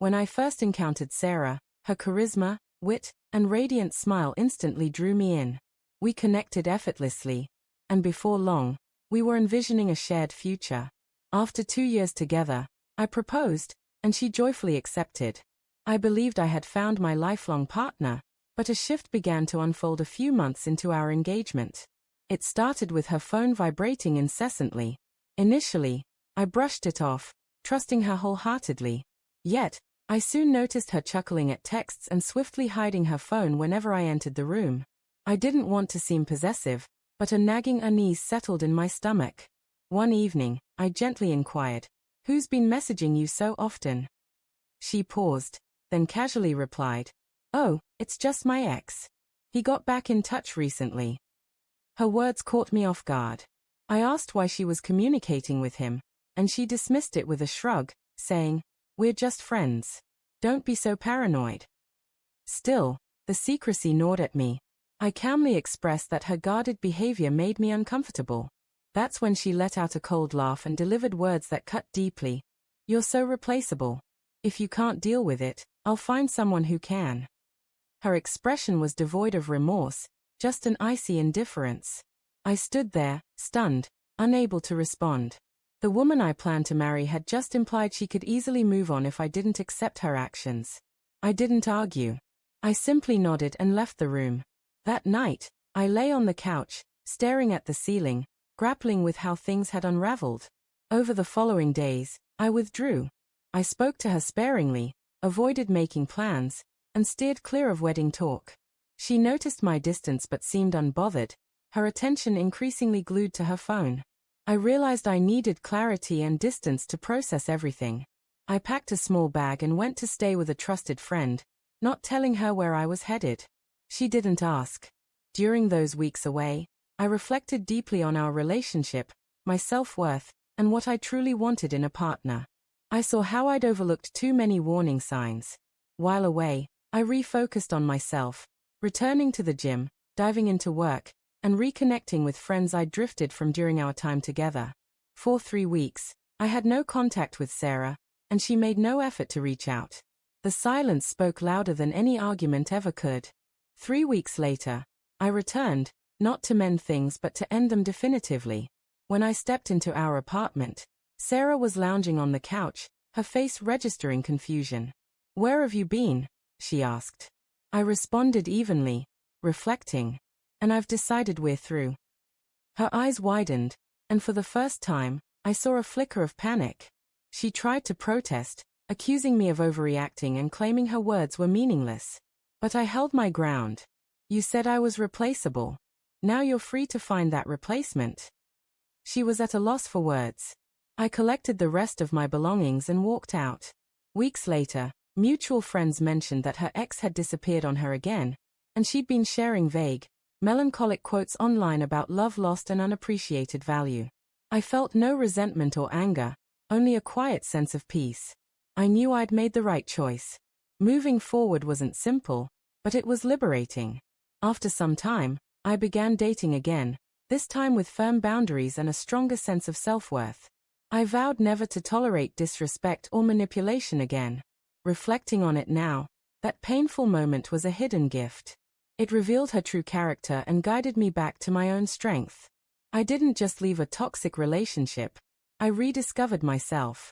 When I first encountered Sarah, her charisma, wit, and radiant smile instantly drew me in. We connected effortlessly, and before long, we were envisioning a shared future. After 2 years together, I proposed, and she joyfully accepted. I believed I had found my lifelong partner, but a shift began to unfold a few months into our engagement. It started with her phone vibrating incessantly. Initially, I brushed it off, trusting her wholeheartedly. Yet, I soon noticed her chuckling at texts and swiftly hiding her phone whenever I entered the room. I didn't want to seem possessive, but a nagging unease settled in my stomach. One evening, I gently inquired, "Who's been messaging you so often?" She paused, then casually replied, "Oh, it's just my ex. He got back in touch recently." Her words caught me off guard. I asked why she was communicating with him, and she dismissed it with a shrug, saying, "We're just friends. Don't be so paranoid." Still, the secrecy gnawed at me. I calmly expressed that her guarded behavior made me uncomfortable. That's when she let out a cold laugh and delivered words that cut deeply. "You're so replaceable. If you can't deal with it, I'll find someone who can." Her expression was devoid of remorse, just an icy indifference. I stood there, stunned, unable to respond. The woman I planned to marry had just implied she could easily move on if I didn't accept her actions. I didn't argue. I simply nodded and left the room. That night, I lay on the couch, staring at the ceiling, grappling with how things had unraveled. Over the following days, I withdrew. I spoke to her sparingly, avoided making plans, and steered clear of wedding talk. She noticed my distance but seemed unbothered, her attention increasingly glued to her phone. I realized I needed clarity and distance to process everything. I packed a small bag and went to stay with a trusted friend, not telling her where I was headed. She didn't ask. During those weeks away, I reflected deeply on our relationship, my self-worth, and what I truly wanted in a partner. I saw how I'd overlooked too many warning signs. While away, I refocused on myself, returning to the gym, diving into work, and reconnecting with friends I'd drifted from during our time together. For 3 weeks, I had no contact with Sarah, and she made no effort to reach out. The silence spoke louder than any argument ever could. 3 weeks later, I returned, not to mend things but to end them definitively. When I stepped into our apartment, Sarah was lounging on the couch, her face registering confusion. "Where have you been?" she asked. I responded evenly, reflecting. "And I've decided we're through." Her eyes widened, and for the first time, I saw a flicker of panic. She tried to protest, accusing me of overreacting and claiming her words were meaningless. But I held my ground. "You said I was replaceable. Now you're free to find that replacement." She was at a loss for words. I collected the rest of my belongings and walked out. Weeks later, mutual friends mentioned that her ex had disappeared on her again, and she'd been sharing vague, melancholic quotes online about love lost and unappreciated value. I felt no resentment or anger, only a quiet sense of peace. I knew I'd made the right choice. Moving forward wasn't simple, but it was liberating. After some time, I began dating again, this time with firm boundaries and a stronger sense of self-worth. I vowed never to tolerate disrespect or manipulation again. Reflecting on it now, that painful moment was a hidden gift. It revealed her true character and guided me back to my own strength. I didn't just leave a toxic relationship, I rediscovered myself.